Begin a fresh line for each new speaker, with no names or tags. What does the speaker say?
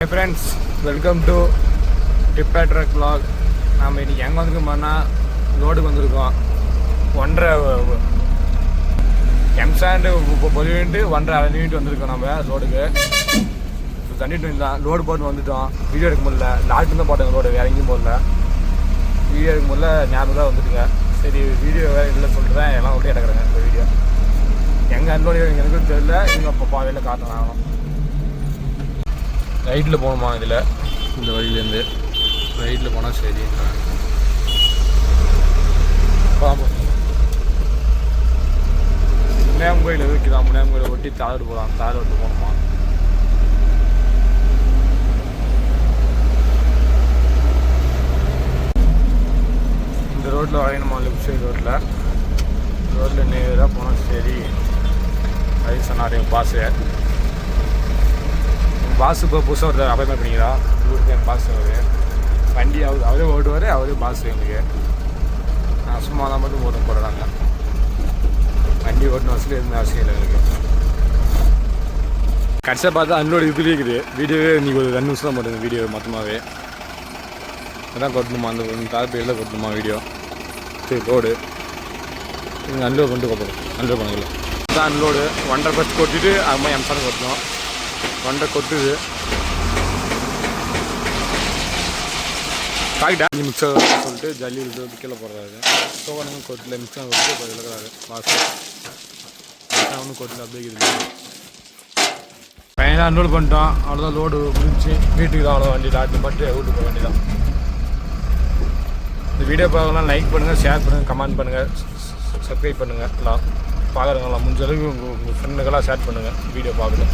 Friends, welcome to tipper truck vlog. நாம் இன்றைக்கி எங்கே வந்துருக்கோம்னா லோடுக்கு வந்திருக்கோம். 1.5 எம்சாண்டு பொதுவிட்டு 1.5 அரைஞ்சிட்டு வந்திருக்கோம் நம்ம லோடுக்கு. தண்ணிட்டு தான் லோடு போட்டு வந்துட்டோம். வீடியோ எடுக்க முடியல, லாட்டு தான் போட்டோங்க லோடு, வேறு எங்கேயும் போடல. வீடியோ எடுக்க முடியல, ஞாபகம் தான் வந்துட்டுங்க. சரி வீடியோ வேறு இல்லை சொல்லிட்டுதான் எல்லாம் விட்டு எடுக்கிறேங்க. இந்த வீடியோ எங்கே அன்லோடு எனக்கும் தெரியல. இவங்க அப்போ பாவையில் காட்டணும் ஆகணும். ரைட்டில் போகணுமா இதில், இந்த வழியிலேருந்து ரைட்டில் போனால் சரி. முனையம் கோயில் இருக்குதா, முனையம் கோயிலை ஒட்டி தாளூர் போகலாம். தாளூர் விட்டு போகணுமா? இந்த ரோட்டில் வரையணுமா? லெஃப்ட் சைடு ரோட்டில் நேராக போனால் சரி. அது சொன்னார் எங்கள் பாஸு இப்போ புதுசாக ஒரு அபாயமாக பண்ணிக்கிறா. ஊருக்கு எங்கள் பாஸ் வண்டி அவரே ஓடுவார், அவரே பாஸ் எங்களுக்கு. நான் சும்மா தான் மட்டும் போடுறாங்க. வண்டி ஓட்டணும் அவசியம் எதுவுமே அவசியம் இல்லை எங்களுக்கு. கடைசியாக பார்த்தா அன்லோடு இதுலேயே இருக்குது. வீடியோவே இன்றைக்கி ஒரு 2 நிமிஷம் தான் போட்டுங்க. வீடியோ மொத்தமாகவே அதான் கொட்டணுமா, அந்த தார் பேரில் கொட்டணுமா வீடியோ. சரி லோடு நீங்கள் அன்லோடு கொண்டு போகிறோம். அன்லோடு பண்ணுங்களா தான் அன்லோடு 1.5 பஸ் கொட்டிட்டு அது மாதிரி எம்சாரம் கொட்டணும். 1.5 கொட்டுது. காய்டா மிக்சர் சொல்லிட்டு ஜல்லி விட்டு கீழே போடுறாரு. சோகனுங்க கொட்டில் மிக்சர் கொட்டு விளக்குறாரு பாஸ். ஒன்றும் கொட்டில் அப்படியே இருக்குது. ஃபைனலாக அன்லோடு பண்ணிட்டோம். அவ்வளோதான், லோடு முடிஞ்சு வீட்டுக்கு தான். அவ்வளோ வண்டி டாட்டு பட்டு வீட்டுக்கு போக வேண்டியதான். இந்த வீடியோ பார்க்கலாம், லைக் பண்ணுங்கள், ஷேர் பண்ணுங்கள், கமெண்ட் பண்ணுங்கள், சப்ஸ்கிரைப் பண்ணுங்கள். எல்லாம் பார்க்குறவங்களாம் முடிஞ்ச அளவுக்கு உங்கள் ஃப்ரெண்டுக்கெல்லாம் ஷேர் பண்ணுங்கள் வீடியோ பார்க்குறது.